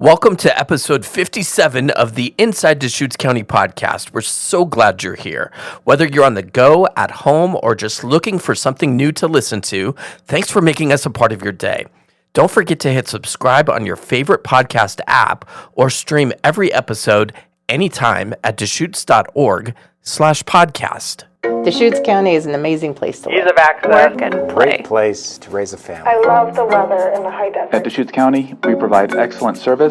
Welcome to episode 57 of the Inside Deschutes County podcast. We're so glad you're here. Whether you're on the go, at home, or just looking for something new to listen to, thanks for making us a part of your day. Don't forget to hit subscribe on your favorite podcast app or stream every episode anytime at deschutes.org/podcast. Deschutes County is an amazing place to live, work, and play. Great place to raise a family. I love the weather and the high density. At Deschutes County, we provide excellent service.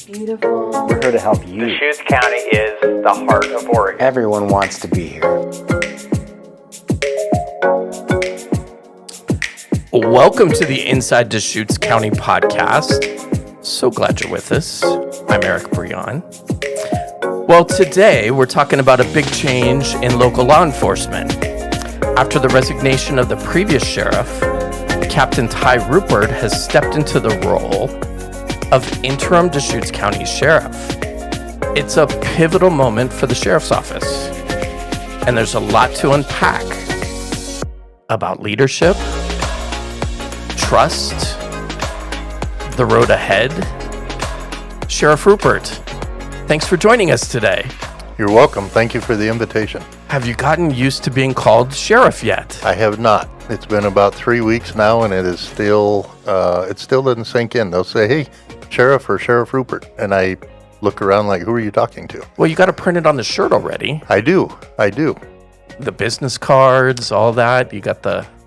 Beautiful. We're here to help you. Deschutes County is the heart of Oregon. Everyone wants to be here. Welcome to the Inside Deschutes County podcast. So glad you're with us. I'm Eric Brion. Well, today we're talking about a big change in local law enforcement. After the resignation of the previous sheriff, Captain Ty Rupert has stepped into the role of Interim Deschutes County Sheriff. It's a pivotal moment for the sheriff's office, and there's a lot to unpack about leadership, trust, the road ahead. Sheriff Rupert, thanks for joining us today. You're welcome. Thank you for the invitation. Have you gotten used to being called sheriff yet? I have not. It's been about 3 weeks now, and it still doesn't sink in. They'll say, "Hey, Sheriff or Sheriff Rupert," and I look around like, "Who are you talking to?" Well, you got to print it on the shirt already. I do. The business cards, all that.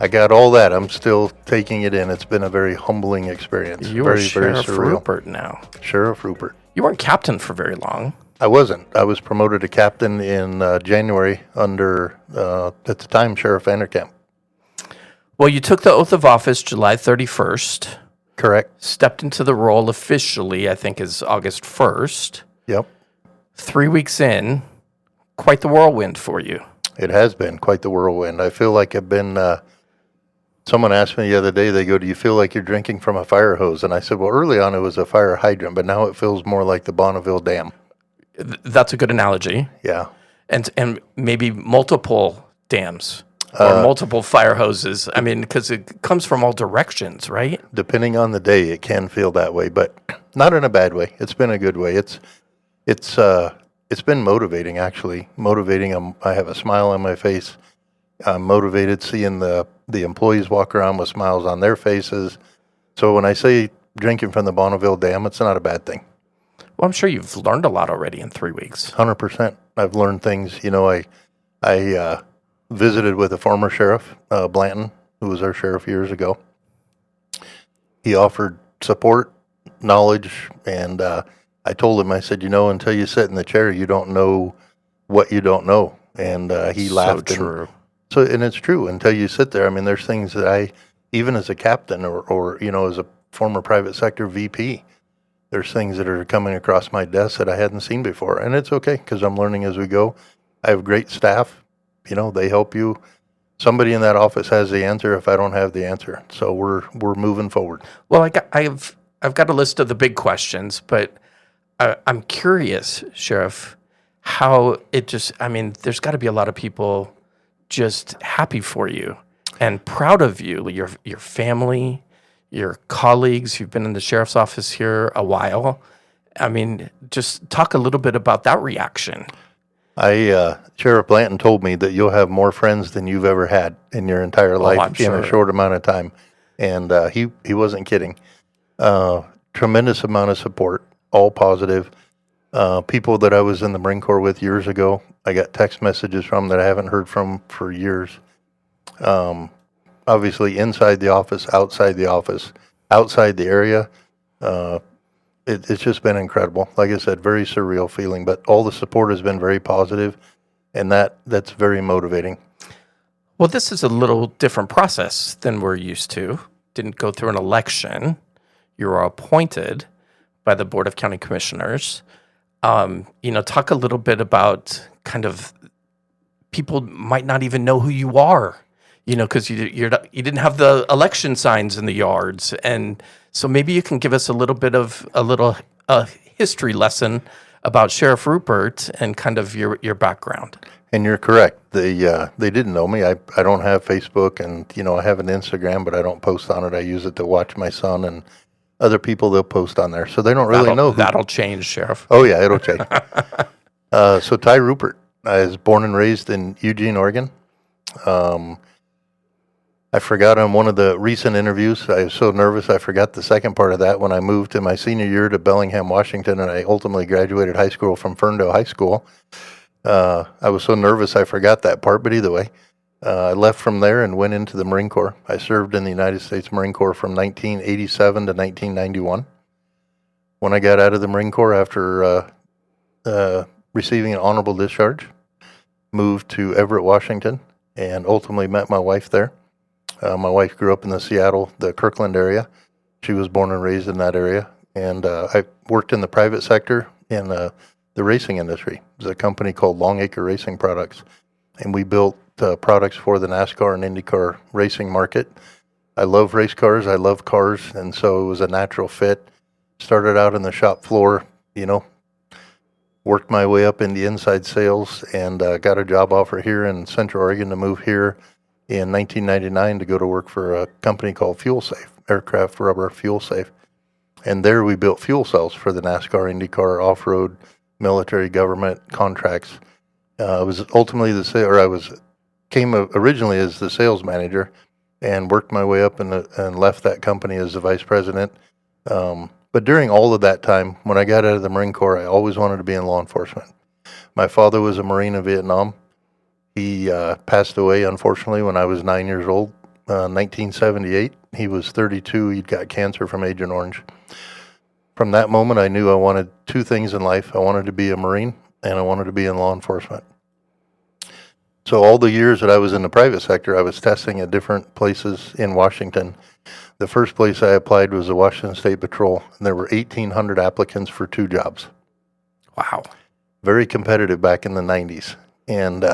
I got all that. I'm still taking it in. It's been a very humbling experience. You very, are Sheriff very surreal. Rupert now. Sheriff Rupert. You weren't captain for very long. I wasn't. I was promoted to captain in January under, at the time, Sheriff Vanderkamp. Well, you took the oath of office July 31st. Correct. Stepped into the role officially, I think, is August 1st. Yep. 3 weeks in, quite the whirlwind for you. It has been quite the whirlwind. I feel like I've been, someone asked me the other day, they go, "Do you feel like you're drinking from a fire hose?" And I said, well, early on it was a fire hydrant, but now it feels more like the Bonneville Dam. That's a good analogy. Yeah. And maybe multiple dams or multiple fire hoses. I mean, because it comes from all directions, right? Depending on the day, it can feel that way, but not in a bad way. It's been a good way. It's been motivating, actually. Motivating. I have a smile on my face. I'm motivated seeing the employees walk around with smiles on their faces. So when I say drinking from the Bonneville Dam, it's not a bad thing. Well, I'm sure you've learned a lot already in 3 weeks. 100%. I've learned things. You know, I visited with a former sheriff, Blanton, who was our sheriff years ago. He offered support, knowledge, and I told him, I said, until you sit in the chair, you don't know what you don't know. And he laughed. So true. And it's true. Until you sit there, I mean, there's things that even as a captain or as a former private sector VP, there's things that are coming across my desk that I hadn't seen before. And it's okay because I'm learning as we go. I have great staff. They help you. Somebody in that office has the answer if I don't have the answer. So we're moving forward. Well, I've got a list of the big questions, but I'm curious, Sheriff, how there's got to be a lot of people just happy for you and proud of you, your family, your colleagues. You've been in the sheriff's office here a while. I mean, just talk a little bit about that reaction. Sheriff Blanton told me that you'll have more friends than you've ever had in your entire life in a short amount of time. And he wasn't kidding. Tremendous amount of support, all positive. People that I was in the Marine Corps with years ago, I got text messages from that I haven't heard from for years. Obviously, inside the office, outside the area. It's just been incredible. Like I said, very surreal feeling, but all the support has been very positive, and that's very motivating. Well, this is a little different process than we're used to. Didn't go through an election. You were appointed by the Board of County Commissioners. Talk a little bit about kind of people might not even know who you are, because you didn't have the election signs in the yards. And so maybe you can give us a little history lesson about Sheriff Rupert and kind of your background. And you're correct. They didn't know me. I don't have Facebook, and I have an Instagram, but I don't post on it. I use it to watch my son and other people they'll post on there. So they don't really know who. That'll change, Sheriff. Oh, yeah, it'll change. So Ty Rupert. I was born and raised in Eugene, Oregon. I forgot on one of the recent interviews, I was so nervous I forgot the second part of that when I moved in my senior year to Bellingham, Washington, and I ultimately graduated high school from Ferndale High School. I was so nervous I forgot that part, but either way, I left from there and went into the Marine Corps. I served in the United States Marine Corps from 1987 to 1991. When I got out of the Marine Corps after receiving an honorable discharge, moved to Everett, Washington, and ultimately met my wife there. My wife grew up in the Kirkland area. She was born and raised in that area. And I worked in the private sector in the racing industry. It was a company called Longacre Racing Products. And we built products for the NASCAR and IndyCar racing market. I love race cars. I love cars. And so it was a natural fit. Started out on the shop floor, worked my way up into inside sales and got a job offer here in Central Oregon to move here in 1999 to go to work for a company called Fuel Safe, Aircraft Rubber Fuel Safe. And there we built fuel cells for the NASCAR, IndyCar, off-road, military, government contracts. I was ultimately came originally as the sales manager and worked my way up and left that company as the vice president. But during all of that time, when I got out of the Marine Corps, I always wanted to be in law enforcement. My father was a Marine in Vietnam. He passed away, unfortunately, when I was 9 years old, 1978. He was 32. He'd got cancer from Agent Orange. From that moment, I knew I wanted two things in life. I wanted to be a Marine, and I wanted to be in law enforcement. So all the years that I was in the private sector, I was testing at different places in Washington. The first place I applied was the Washington State Patrol, and there were 1,800 applicants for 2 jobs. Wow. Very competitive back in the 90s. And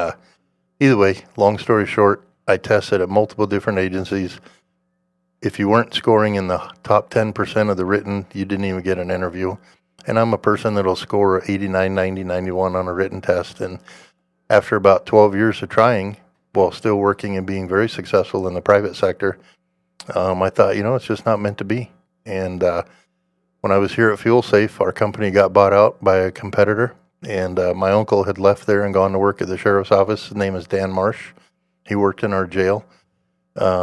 either way, long story short, I tested at multiple different agencies. If you weren't scoring in the top 10% of the written, you didn't even get an interview. And I'm a person that'll score 89, 90, 91 on a written test. And after about 12 years of trying, while still working and being very successful in the private sector, I thought, it's just not meant to be. And when I was here at Fuel Safe, our company got bought out by a competitor. And my uncle had left there and gone to work at the sheriff's office. His name is Dan Marsh. He worked in our jail.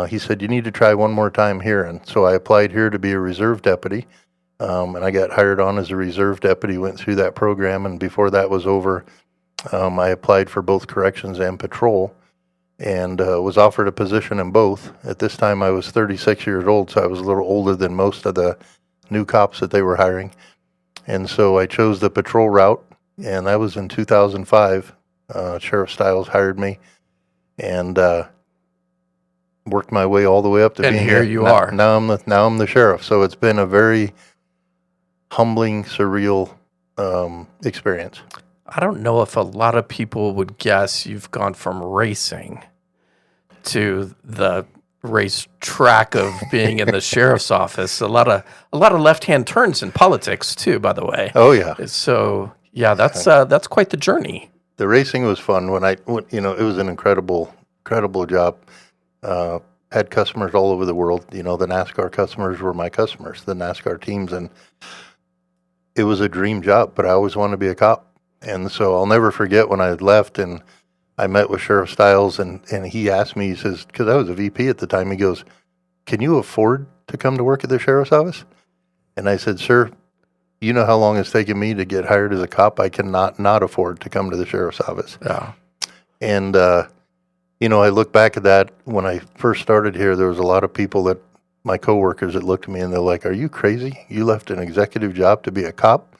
He said, you need to try one more time here. And so I applied here to be a reserve deputy. And I got hired on as a reserve deputy, went through that program. And before that was over, I applied for both corrections and patrol and was offered a position in both. At this time, I was 36 years old, so I was a little older than most of the new cops that they were hiring. And so I chose the patrol route. And that was in 2005. Sheriff Stiles hired me and worked my way all the way up to being here. You are. Now I'm the sheriff. So it's been a very humbling, surreal experience. I don't know if a lot of people would guess you've gone from racing to the racetrack of being in the sheriff's office. A lot of left-hand turns in politics too, by the way. Oh yeah. So yeah, that's quite the journey. The racing was fun it was an incredible job. Had customers all over the world. The NASCAR customers were my customers, the NASCAR teams, and it was a dream job, but I always wanted to be a cop. And so I'll never forget when I had left and I met with Sheriff Stiles and he asked me, he says, because I was a VP at the time, he goes, can you afford to come to work at the sheriff's office? And I said, sir, you know how long it's taken me to get hired as a cop? I cannot not afford to come to the sheriff's office. Yeah. And, I look back at that when I first started here, there was a lot of people my coworkers that looked at me and they're like, are you crazy? You left an executive job to be a cop?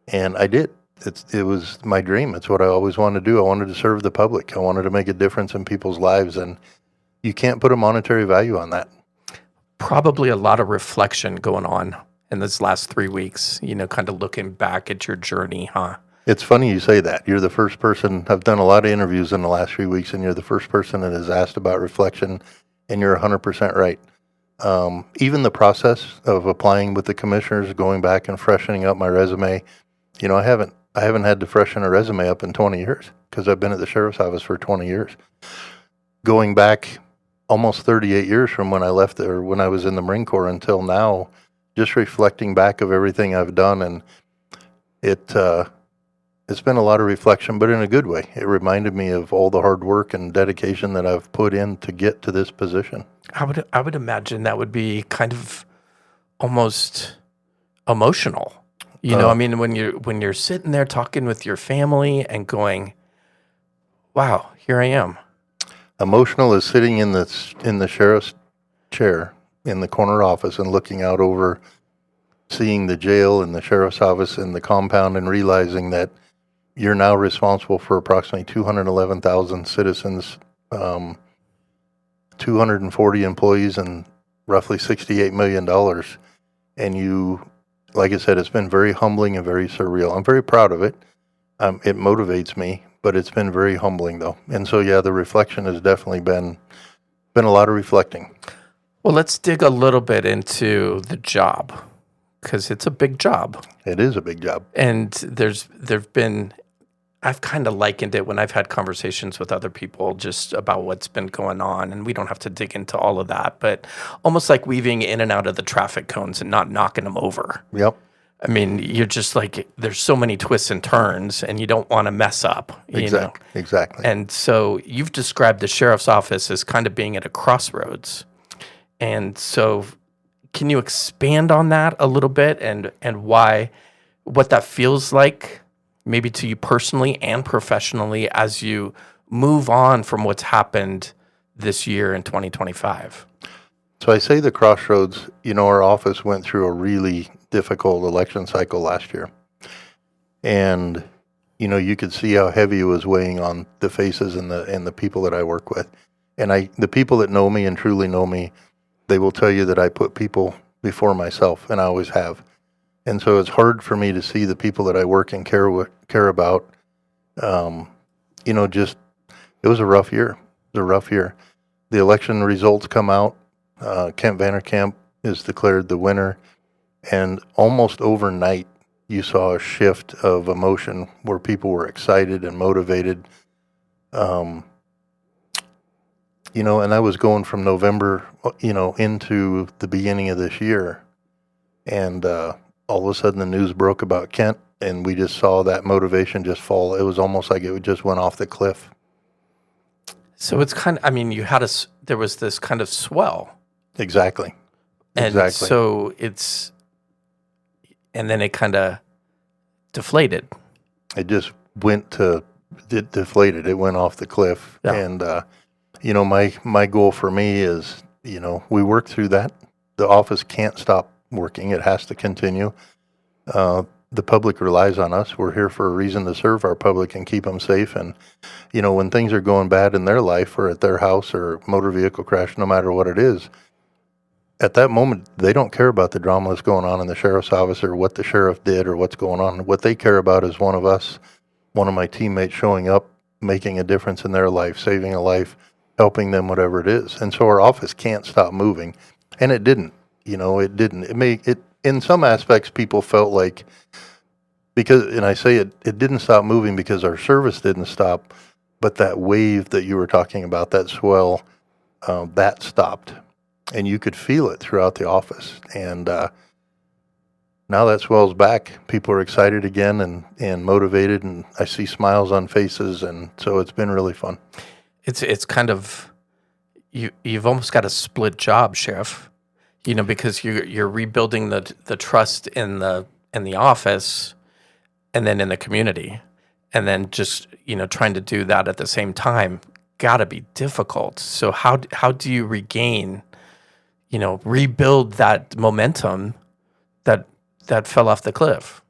And I did. It was my dream. It's what I always wanted to do. I wanted to serve the public. I wanted to make a difference in people's lives, and you can't put a monetary value on that. Probably a lot of reflection going on in this last 3 weeks, kind of looking back at your journey, huh? It's funny you say that. You're the first person. I've done a lot of interviews in the last 3 weeks, and you're the first person that has asked about reflection, and you're 100% right. Even the process of applying with the commissioners, going back and freshening up my resume, I haven't had to freshen a resume up in 20 years because I've been at the sheriff's office for 20 years. Going back almost 38 years from when I left there, when I was in the Marine Corps until now, just reflecting back of everything I've done, and it's been a lot of reflection, but in a good way. It reminded me of all the hard work and dedication that I've put in to get to this position. I would imagine that would be kind of almost emotional. You know, I mean, when you're sitting there talking with your family and going, "Wow, here I am." Emotional is sitting in the sheriff's chair in the corner office and looking out over, seeing the jail and the sheriff's office and the compound, and realizing that you're now responsible for approximately 211,000 citizens, 240 employees, and roughly $68 million. And you, like I said, it's been very humbling and very surreal. I'm very proud of it. It motivates me, but it's been very humbling, though. And so, yeah, the reflection has definitely been a lot of reflecting. Well, let's dig a little bit into the job, because it's a big job. It is a big job. And there've been, I've kind of likened it when I've had conversations with other people just about what's been going on, and we don't have to dig into all of that, but almost like weaving in and out of the traffic cones and not knocking them over. Yep. I mean, you're just like, there's so many twists and turns, and you don't want to mess up. Exactly. And so you've described the sheriff's office as kind of being at a crossroads. And so can you expand on that a little bit and what that feels like, maybe to you personally and professionally, as you move on from what's happened this year in 2025? So I say the crossroads, our office went through a really difficult election cycle last year. And, you could see how heavy it was weighing on the faces and the people that I work with. And the people that know me and truly know me, they will tell you that I put people before myself, and I always have. And so it's hard for me to see the people that I work and care about. Just, it was a rough year. It was a rough year. The election results come out. Kent Vanderkamp is declared the winner. And almost overnight, you saw a shift of emotion where people were excited and motivated. And I was going from November, into the beginning of this year. And all of a sudden the news broke about Kent, and we just saw that motivation just fall. It was almost like it just went off the cliff. So it's kind of, there was this kind of swell. Exactly. And so and then it kind of deflated. It just it deflated. It went off the cliff. Yeah. And, my goal for me is, we work through that. The office can't stop working. It has to continue. The public relies on us. We're here for a reason, to serve our public and keep them safe. And, when things are going bad in their life or at their house or motor vehicle crash, no matter what it is, at that moment, they don't care about the drama that's going on in the sheriff's office or what the sheriff did or what's going on. What they care about is one of my teammates showing up, making a difference in their life, saving a life, helping them, whatever it is. And so our office can't stop moving. And it didn't. It didn't. It in some aspects, people felt like, and I say it didn't stop moving because our service didn't stop, but that wave that you were talking about, that swell, that stopped. And you could feel it throughout the office. And now that swell's back. People are excited again and motivated, and I see smiles on faces, and so it's been really fun. It's kind of, you've almost got a split job, Sheriff, because you're rebuilding the trust in the office and then in the community, and then just trying to do that at the same time got to be difficult. So how do you regain, rebuild that momentum that fell off the cliff?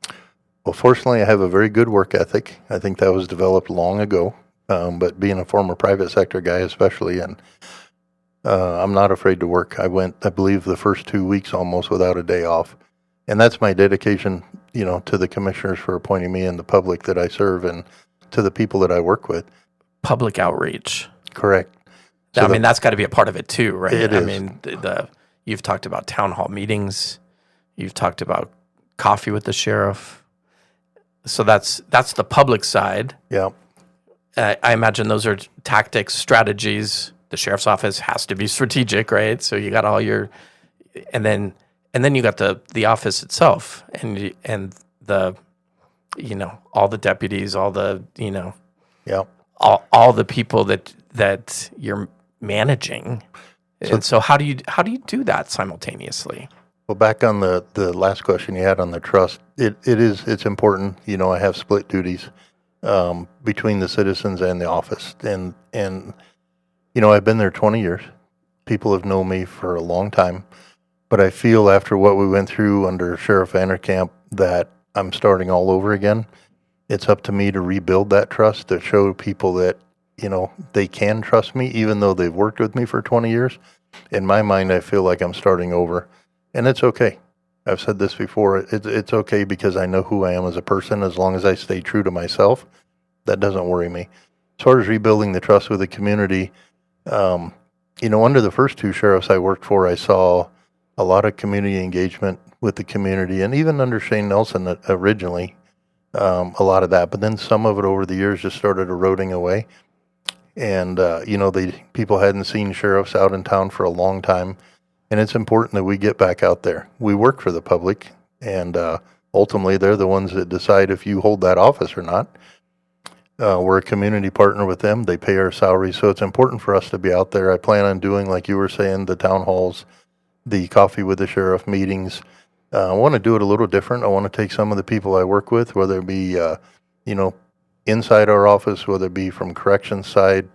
Well, fortunately, I have a very good work ethic. I think that was developed long ago. But being a former private sector guy, especially, and I'm not afraid to work. I went, I believe, the first 2 weeks almost without a day off. And that's my dedication, to the commissioners for appointing me and the public that I serve and to the people that I work with. Public outreach. Correct. So that's got to be a part of it too, right? It is. I mean, you've talked about town hall meetings. You've talked about coffee with the sheriff. So that's the public side. Yeah. I imagine those are tactics, strategies. The sheriff's office has to be strategic, right? So you got all and then and then you got the office itself, and the, all the deputies, all the, Yeah. all the people that you're managing. And so how do you do that simultaneously? Well, back on the last question you had on the trust, it's important. I have split duties between the citizens and the office, and I've been there 20 years. People have known me for a long time, but I feel after what we went through under Sheriff Vanderkamp that I'm starting all over again. It's up to me to rebuild that trust, to show people that they can trust me, even though they've worked with me for 20 years. In my mind, I feel like I'm starting over, and it's okay. I've said this before. It's okay because I know who I am as a person. As long as I stay true to myself, that doesn't worry me. As far as rebuilding the trust with the community, under the first two sheriffs I worked for, I saw a lot of community engagement with the community, and even under Shane Nelson originally, a lot of that. But then some of it over the years just started eroding away. And, people hadn't seen sheriffs out in town for a long time. And it's important that we get back out there. We work for the public, and ultimately they're the ones that decide if you hold that office or not. We're a community partner with them. They pay our salaries. So it's important for us to be out there. I plan on doing, like you were saying, the town halls, the coffee with the sheriff meetings. I want to do it a little different. I want to take some of the people I work with, whether it be, inside our office, whether it be from corrections side,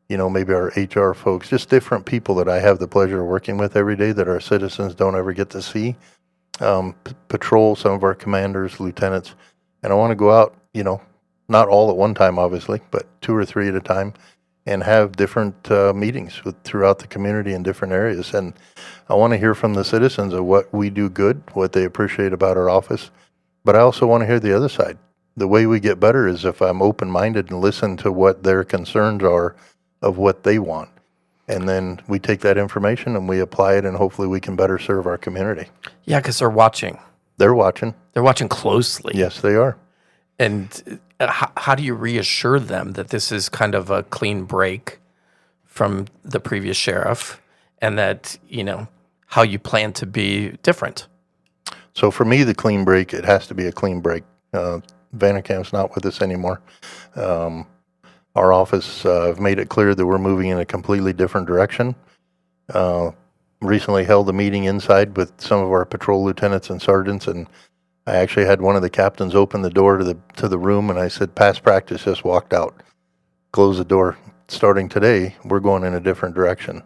maybe our HR folks, just different people that I have the pleasure of working with every day that our citizens don't ever get to see. Patrol some of our commanders, lieutenants, and I want to go out, not all at one time, obviously, but 2 or 3 at a time, and have different meetings throughout the community in different areas. And I want to hear from the citizens of what we do good, what they appreciate about our office, but I also want to hear the other side. The way we get better is if I'm open-minded and listen to what their concerns are of what they want. And then we take that information and we apply it, and hopefully we can better serve our community. Yeah, because they're watching. They're watching. They're watching closely. Yes, they are. And how do you reassure them that this is kind of a clean break from the previous sheriff, and that, how you plan to be different? So for me, the clean break, it has to be a clean break. Vanderkamp's not with us anymore. Our office have made it clear that we're moving in a completely different direction. Recently held a meeting inside with some of our patrol lieutenants and sergeants, and I actually had one of the captains open the door to the room, and I said, "Past practice just walked out. Close the door. Starting today, we're going in a different direction."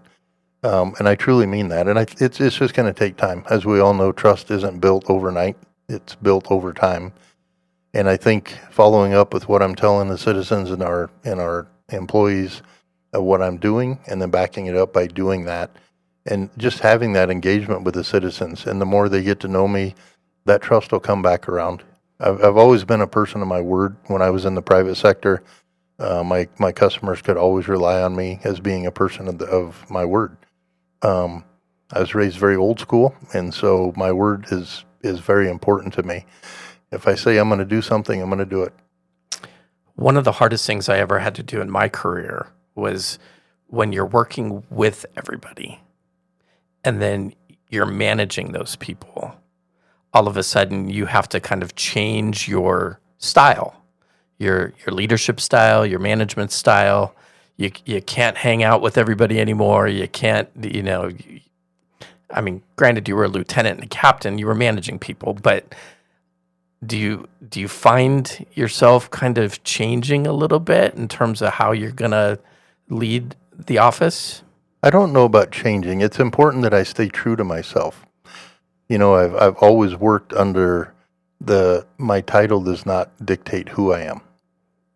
And I truly mean that. And it's just going to take time. As we all know, trust isn't built overnight. It's built over time. And I think following up with what I'm telling the citizens and our employees of what I'm doing, and then backing it up by doing that, and just having that engagement with the citizens. And the more they get to know me, that trust will come back around. I've always been a person of my word. When I was in the private sector, my customers could always rely on me as being a person of my word. I was raised very old school, and so my word is very important to me. If I say I'm going to do something, I'm going to do it. One of the hardest things I ever had to do in my career was when you're working with everybody and then you're managing those people, all of a sudden you have to kind of change your style, your leadership style, your management style. You can't hang out with everybody anymore. You can't, granted you were a lieutenant and a captain, you were managing people, but do you find yourself kind of changing a little bit in terms of how you're going to lead the office? I don't know about changing. It's important that I stay true to myself. I've always worked under my title does not dictate who I am.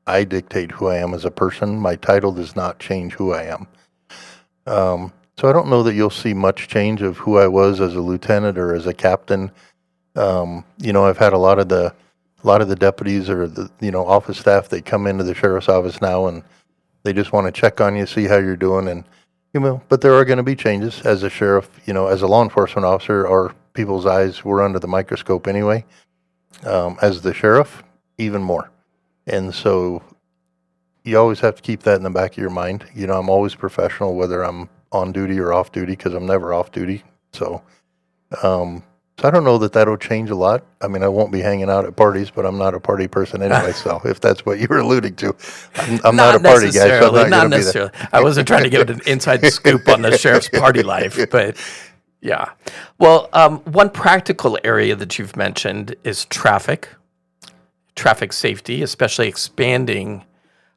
I dictate who I am as a person. My title does not change who I am. So I don't know that you'll see much change of who I was as a lieutenant or as a captain. I've had a lot of the deputies or the office staff. They come into the sheriff's office now and they just want to check on you, see how you're doing, and but there are going to be changes as a sheriff. As a law enforcement officer, our people's eyes were under the microscope anyway. As the sheriff, even more, and so you always have to keep that in the back of your mind. I'm always professional, whether I'm on duty or off duty, because I'm never off duty. So. So I don't know that that'll change a lot. I mean, I won't be hanging out at parties, but I'm not a party person anyway. So if that's what you were alluding to, I'm not a party guy, so I'm not going to be there. I wasn't trying to give it an inside scoop on the sheriff's party life, but yeah. Well, one practical area that you've mentioned is traffic safety, especially expanding,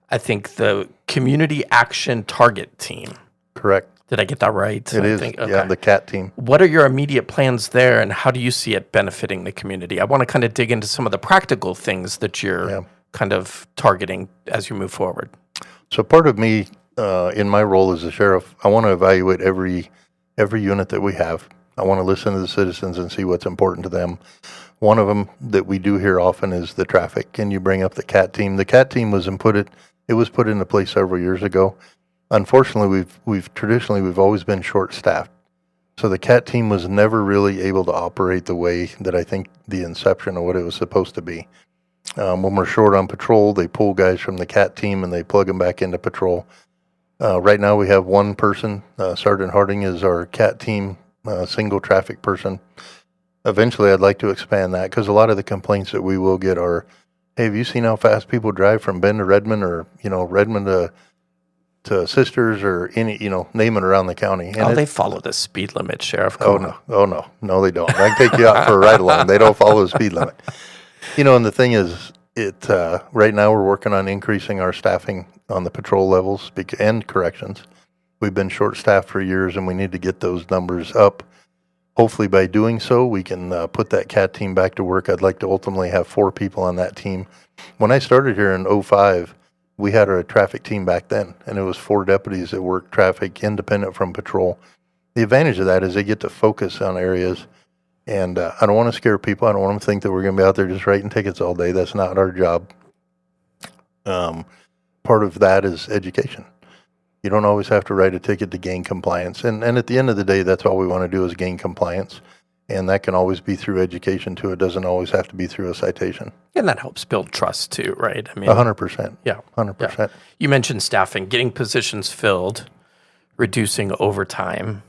I think, the community action target team. Correct. Did I get that right? It is, yeah, the CAT team. What are your immediate plans there, and how do you see it benefiting the community? I want to kind of dig into some of the practical things that you're kind of targeting as you move forward. So part of me, in my role as a sheriff, I want to evaluate every unit that we have. I want to listen to the citizens and see what's important to them. One of them that we do hear often is the traffic. Can you bring up the CAT team? The CAT team was put into place several years ago. Unfortunately, we've traditionally always been short-staffed. So the CAT team was never really able to operate the way that I think the inception of what it was supposed to be. When we're short on patrol, they pull guys from the CAT team and they plug them back into patrol. Right now we have one person. Sergeant Harding is our CAT team single traffic person. Eventually, I'd like to expand that because a lot of the complaints that we will get are, hey, have you seen how fast people drive from Bend to Redmond, or Redmond to Sisters, or any, name it around the county? And they follow the speed limit, Sheriff. No, they don't. I can take you out for a ride along. They don't follow the speed limit. And the thing is, right now we're working on increasing our staffing on the patrol levels and corrections. We've been short-staffed for years, and we need to get those numbers up. Hopefully, by doing so, we can put that CAT team back to work. I'd like to ultimately have 4 people on that team. When I started here in 2005, we had a traffic team back then, and it was 4 deputies that worked traffic independent from patrol. The advantage of that is they get to focus on areas, and I don't want to scare people. I don't want them to think that we're going to be out there just writing tickets all day. That's not our job. Part of that is education. You don't always have to write a ticket to gain compliance, and at the end of the day, that's all we want to do is gain compliance. And that can always be through education, too. It doesn't always have to be through a citation. And that helps build trust, too, right? I mean, 100%. Yeah. 100%. Yeah. You mentioned staffing, getting positions filled, reducing overtime,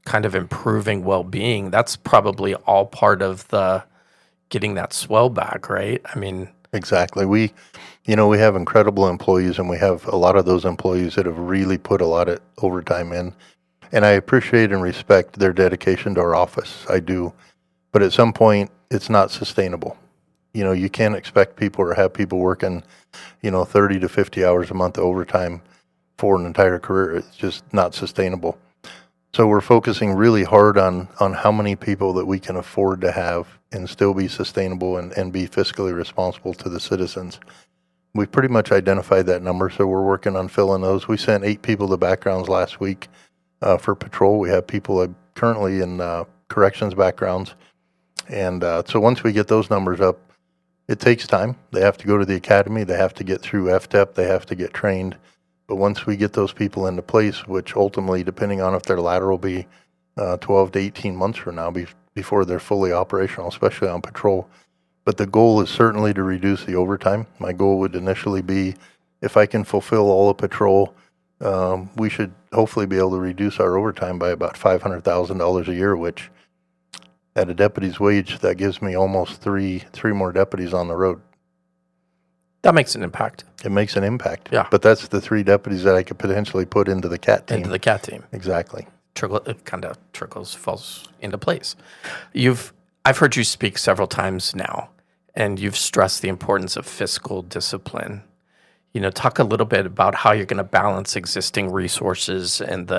kind of improving well-being. That's probably all part of the getting that swell back, right? I mean, exactly. We have incredible employees, and we have a lot of those employees that have really put a lot of overtime in. And I appreciate and respect their dedication to our office. I do. But at some point, it's not sustainable. You can't expect people or have people working, 30 to 50 hours a month overtime for an entire career. It's just not sustainable. So we're focusing really hard on how many people that we can afford to have and still be sustainable and be fiscally responsible to the citizens. We've pretty much identified that number, so we're working on filling those. We sent 8 people to backgrounds last week. For patrol, we have people currently in corrections backgrounds. And so once we get those numbers up, it takes time. They have to go to the academy. They have to get through FTEP. They have to get trained. But once we get those people into place, which ultimately, depending on if their lateral will be 12 to 18 months from now before they're fully operational, especially on patrol. But the goal is certainly to reduce the overtime. My goal would initially be, if I can fulfill all of patrol, we should hopefully be able to reduce our overtime by about $500,000 a year, which at a deputy's wage, that gives me almost three more deputies on the road. that makes an impact. It makes an impact. Yeah. But that's the 3 deputies that I could potentially put into the CAT team. Into the CAT team. Exactly. It kind of falls into place. I've heard you speak several times now, and you've stressed the importance of fiscal discipline. Talk a little bit about how you're going to balance existing resources and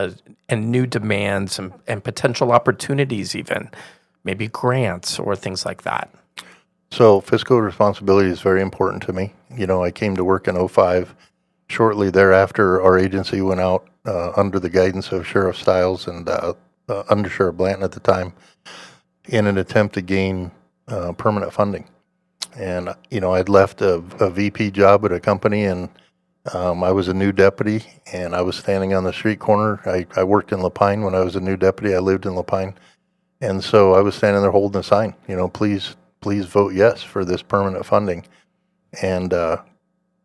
new demands and potential opportunities, even maybe grants or things like that. So fiscal responsibility is very important to me. I came to work in 2005. Shortly thereafter, our agency went out under the guidance of Sheriff Stiles and Under Sheriff Blanton at the time in an attempt to gain permanent funding. And, I'd left a VP job at a company, and I was a new deputy, and I was standing on the street corner. I worked in Lapine when I was a new deputy. I lived in Lapine. And so I was standing there holding a sign, please vote yes for this permanent funding. And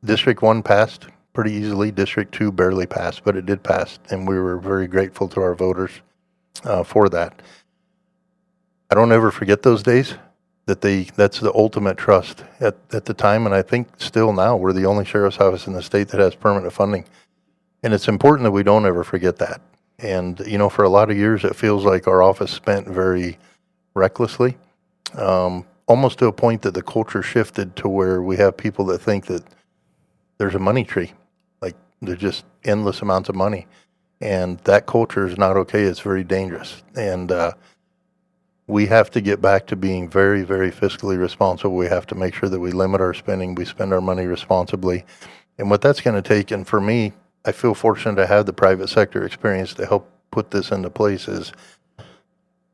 District 1 passed pretty easily. District 2 barely passed, but it did pass, and we were very grateful to our voters for that. I don't ever forget those days. That's the ultimate trust at the time, and I think still now we're the only sheriff's office in the state that has permanent funding, and it's important that we don't ever forget that. And for a lot of years, it feels like our office spent very recklessly, almost to a point that the culture shifted to where we have people that think that there's a money tree, like there's just endless amounts of money, and that culture is not okay. It's very dangerous, and we have to get back to being very, very fiscally responsible. We have to make sure that we limit our spending, we spend our money responsibly. And what that's going to take, and for me, I feel fortunate to have the private sector experience to help put this into place, is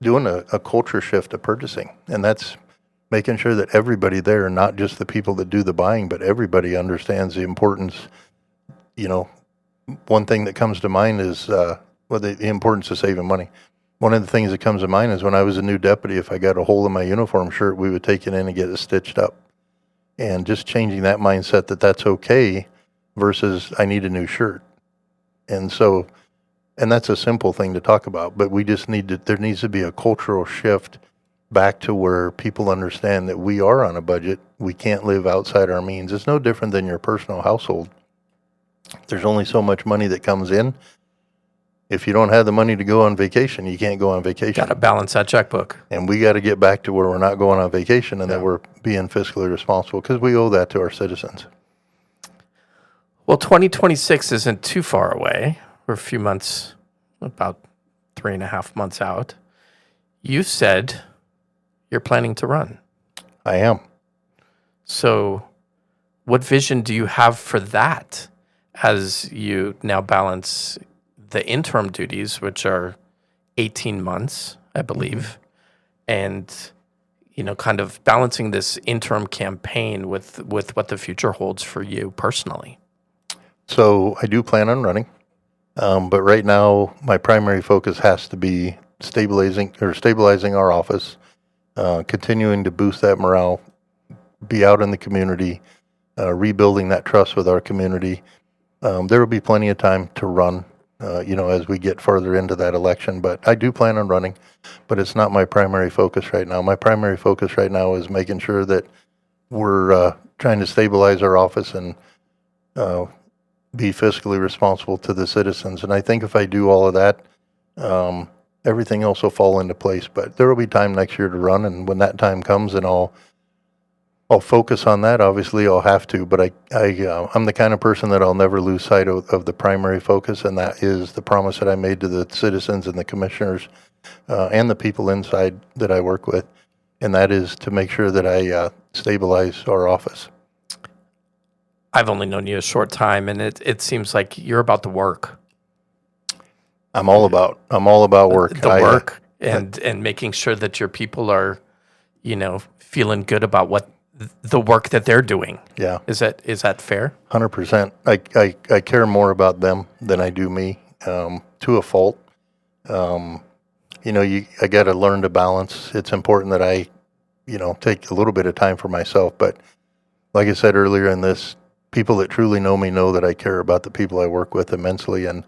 doing a culture shift of purchasing. And that's making sure that everybody there, not just the people that do the buying, but everybody understands the importance. One thing that comes to mind is the importance of saving money. One of the things that comes to mind is when I was a new deputy, if I got a hole in my uniform shirt, we would take it in and get it stitched up. And just changing that mindset that that's okay versus I need a new shirt. And that's a simple thing to talk about, but there needs to be a cultural shift back to where people understand that we are on a budget. We can't live outside our means. It's no different than your personal household. There's only so much money that comes in. If you don't have the money to go on vacation, you can't go on vacation. Got to balance that checkbook. And we got to get back to where we're not going on vacation and that we're being fiscally responsible, because we owe that to our citizens. Well, 2026 isn't too far away. We're a few months, about 3.5 months out. You said you're planning to run. I am. So what vision do you have for that as you now balance the interim duties, which are 18 months, I believe, and, kind of balancing this interim campaign with what the future holds for you personally? So I do plan on running, but right now my primary focus has to be stabilizing our office, continuing to boost that morale, be out in the community, rebuilding that trust with our community. There will be plenty of time to run, as we get further into that election. But I do plan on running, but it's not my primary focus right now. My primary focus right now is making sure that we're trying to stabilize our office and be fiscally responsible to the citizens. And I think if I do all of that, everything else will fall into place. But there will be time next year to run, and when that time comes, then I'll focus on that. Obviously, I'll have to, but I'm the kind of person that I'll never lose sight of the primary focus, and that is the promise that I made to the citizens and the commissioners and the people inside that I work with, and that is to make sure that I stabilize our office. I've only known you a short time, and it seems like you're about the work. I'm all about work. Work and making sure that your people are, feeling good about what the work that they're doing. Yeah. Is that fair? 100%. I care more about them than I do me, to a fault. I got to learn to balance. It's important that I, take a little bit of time for myself. But like I said earlier in this, people that truly know me know that I care about the people I work with immensely, and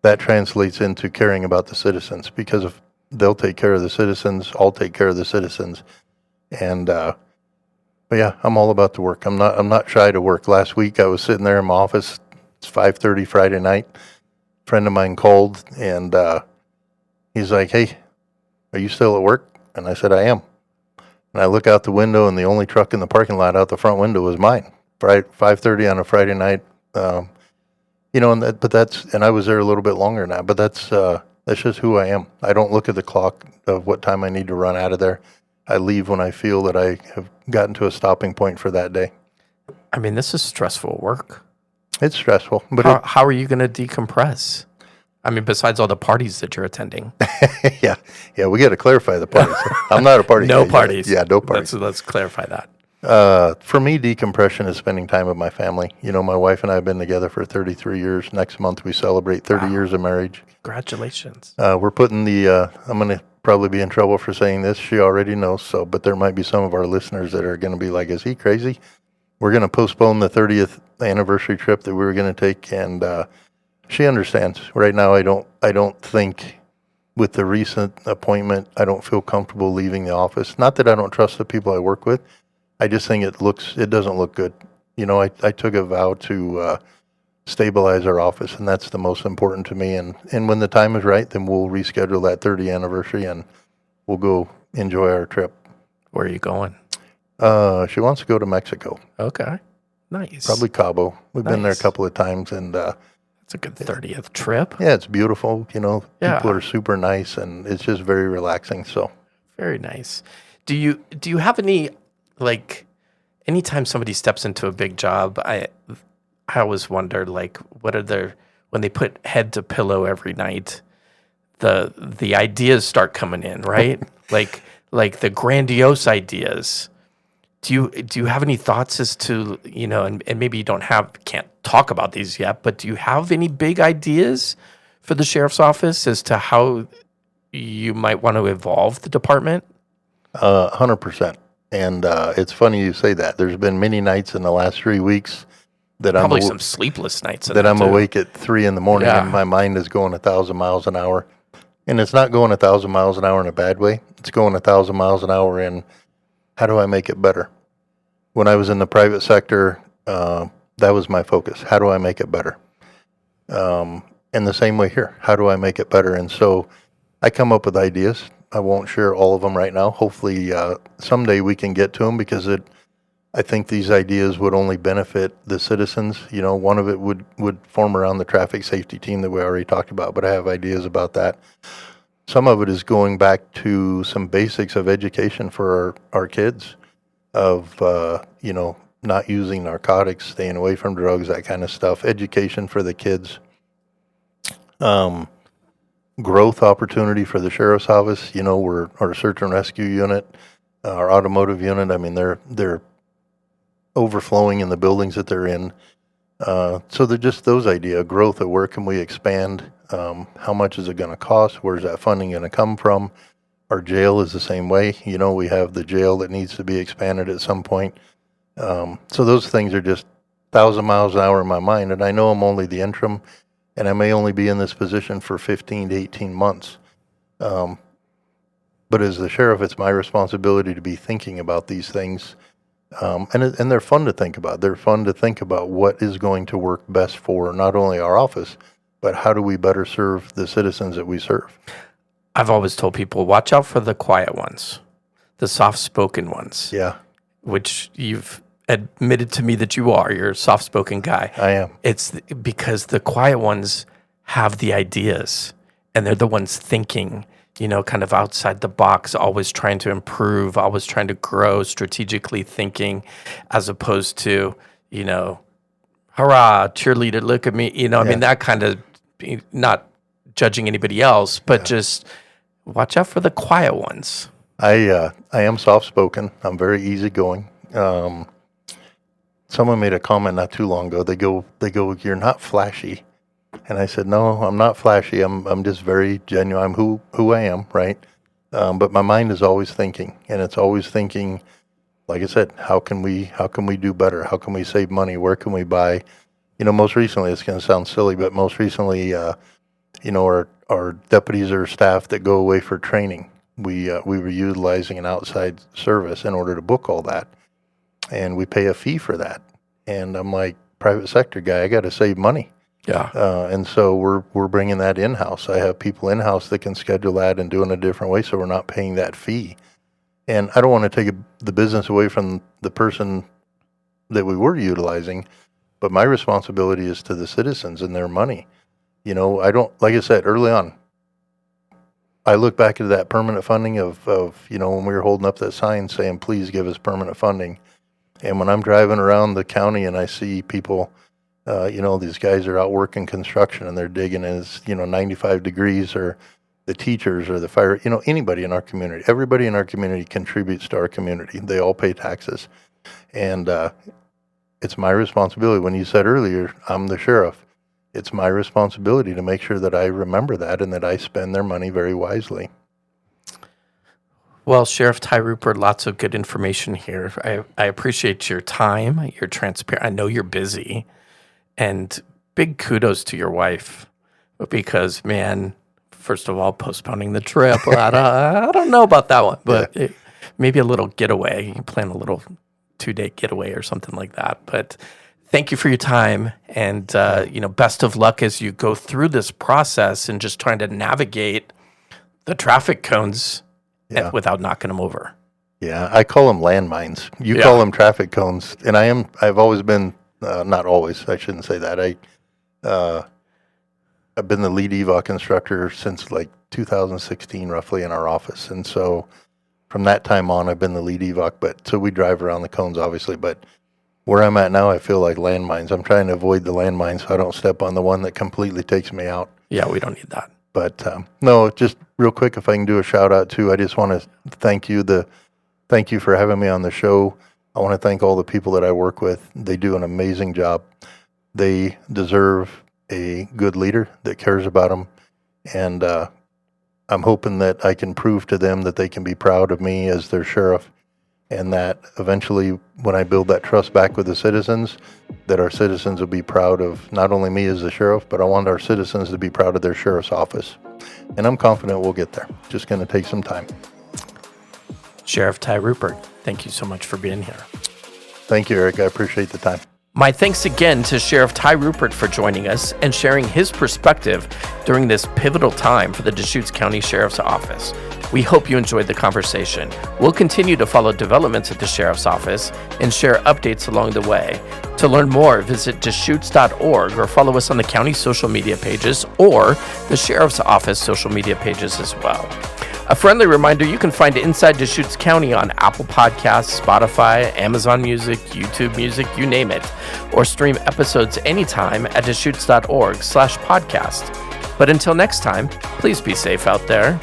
that translates into caring about the citizens, because if they'll take care of the citizens, I'll take care of the citizens. And but yeah, I'm all about the work. I'm not shy to work. Last week I was sitting there in my office. It's 5:30 Friday night. A friend of mine called, and he's like, "Hey, are you still at work?" And I said, "I am." And I look out the window, and the only truck in the parking lot out the front window was mine. 5:30 on a Friday night. And I was there a little bit longer now, but that's just who I am. I don't look at the clock of what time I need to run out of there. I leave when I feel that I have gotten to a stopping point for that day. I mean, this is stressful work. It's stressful, but how are you going to decompress? I mean, besides all the parties that you're attending. yeah, we got to clarify the parties. I'm not a party guy. No parties. Yeah, no parties. Let's clarify that. For me, decompression is spending time with my family. My wife and I have been together for 33 years. Next month, we celebrate 30 years of marriage. Congratulations. We're putting I'm going to probably be in trouble for saying this. She already knows, but there might be some of our listeners that are going to be like, is he crazy? We're going to postpone the 30th anniversary trip that we were going to take, and she understands. Right now, I don't think with the recent appointment, I don't feel comfortable leaving the office. Not that I don't trust the people I work with. I just think it doesn't look good. You know, I took a vow to stabilize our office, and that's the most important to me. And when the time is right, then we'll reschedule that 30th anniversary, and we'll go enjoy our trip. Where are you going? She wants to go to Mexico. Okay. Nice. Probably Cabo. We've been there a Nice. couple of times, and It's a good 30th trip. yeah, it's beautiful. You know, Yeah. people are super nice, and it's just very relaxing. So Very nice. Do you have any, like, anytime somebody steps into a big job, I always wonder, like, what are their, when they put head to pillow every night, the ideas start coming in, right? like the grandiose ideas. Do you have any thoughts as to, you know, and maybe you can't talk about these yet, but do you have any big ideas for the sheriff's office as to how you might want to evolve the department? 100%. And it's funny you say that. There's been many nights in the last 3 weeks that Probably I'm some sleepless nights. in that there, I'm too. awake at 3 in the morning, Yeah. and my mind is going 1,000 miles an hour. And it's not going 1,000 miles an hour in a bad way. It's going 1,000 miles an hour in, how do I make it better? When I was in the private sector, that was my focus. How do I make it better? And the same way here. How do I make it better? And so I come up with ideas. I won't share all of them right now. Hopefully someday we can get to them, because I think these ideas would only benefit the citizens. You know, one of it would form around the traffic safety team that we already talked about, but I have ideas about that. Some of it is going back to some basics of education for our kids, of, you know, not using narcotics, staying away from drugs, that kind of stuff. Education for the kids. Growth opportunity for the sheriff's office. You know, our search and rescue unit, our automotive unit, I mean, they're overflowing in the buildings that they're in. So they're just those ideas. Growth of where can we expand? How much is it going to cost? Where's that funding going to come from? Our jail is the same way. You know, we have the jail that needs to be expanded at some point. So those things are just 1,000 miles an hour in my mind. And I know I'm only the interim, and I may only be in this position for 15 to 18 months. But as the sheriff, it's my responsibility to be thinking about these things. And they're fun to think about. They're fun to think about what is going to work best for not only our office, but how do we better serve the citizens that we serve? I've always told people, watch out for the quiet ones, the soft-spoken ones. Yeah, Which you've admitted to me that you are. You're a soft-spoken guy. I am. It's because the quiet ones have the ideas, and they're the ones thinking, you know, kind of outside the box, always trying to improve, always trying to grow, strategically thinking, as opposed to, you know, hurrah, cheerleader, look at me. You know, I mean, that kind of, not judging anybody else, but just watch out for the quiet ones. I am soft-spoken. I'm very easygoing. Someone made a comment not too long ago. They go, "You're not flashy," and I said, "No, I'm not flashy. I'm just very genuine. I'm who I am, right?" But my mind is always thinking, and it's always thinking, like I said, how can we do better? How can we save money? Where can we buy? You know, most recently, it's going to sound silly, but most recently, you know, our deputies or staff that go away for training, we were utilizing an outside service in order to book all that, and we pay a fee for that. And I'm like, private sector guy, I got to save money. Yeah. And so we're bringing that in-house. I have people in-house that can schedule that and do it in a different way, so we're not paying that fee. And I don't want to take the business away from the person that we were utilizing, but my responsibility is to the citizens and their money. You know, I don't, like I said early on, I look back at that permanent funding of, you know, when we were holding up that sign saying, please give us permanent funding. And when I'm driving around the county and I see people, you know, these guys are out working construction and they're digging as, you know, 95 degrees, or the teachers or the fire, you know, anybody in our community, everybody in our community contributes to our community. They all pay taxes. And it's my responsibility. When you said earlier, I'm the sheriff, it's my responsibility to make sure that I remember that and that I spend their money very wisely. Well, Sheriff Ty Rupert, lots of good information here. I appreciate your time, your transparent. I know you're busy, and big kudos to your wife, because, man, first of all, postponing the trip. I don't know about that one, but maybe a little getaway. You plan a little 2-day getaway or something like that. But thank you for your time, and best of luck as you go through this process and just trying to navigate the traffic cones without knocking them over. Yeah, I call them landmines. You call them traffic cones, and I've always been, not always, I shouldn't say that. I've been the lead EVOC instructor since like 2016 roughly in our office. And so from that time on, I've been the lead EVOC, so we drive around the cones obviously, but where I'm at now, I feel like landmines. I'm trying to avoid the landmines so I don't step on the one that completely takes me out. Yeah, we don't need that. But no, just real quick, if I can do a shout out too, I just want to thank you. Thank you for having me on the show. I want to thank all the people that I work with. They do an amazing job. They deserve a good leader that cares about them. And I'm hoping that I can prove to them that they can be proud of me as their sheriff, and that eventually when I build that trust back with the citizens, that our citizens will be proud of not only me as the sheriff, but I want our citizens to be proud of their sheriff's office. And I'm confident we'll get there. Just going to take some time. Sheriff Ty Rupert, thank you so much for being here. Thank you, Eric. I appreciate the time. My thanks again to Sheriff Ty Rupert for joining us and sharing his perspective during this pivotal time for the Deschutes County Sheriff's Office. We hope you enjoyed the conversation. We'll continue to follow developments at the Sheriff's Office and share updates along the way. To learn more, visit Deschutes.org or follow us on the county social media pages or the Sheriff's Office social media pages as well. A friendly reminder, you can find Inside Deschutes County on Apple Podcasts, Spotify, Amazon Music, YouTube Music, you name it, or stream episodes anytime at Deschutes.org/podcast. But until next time, please be safe out there.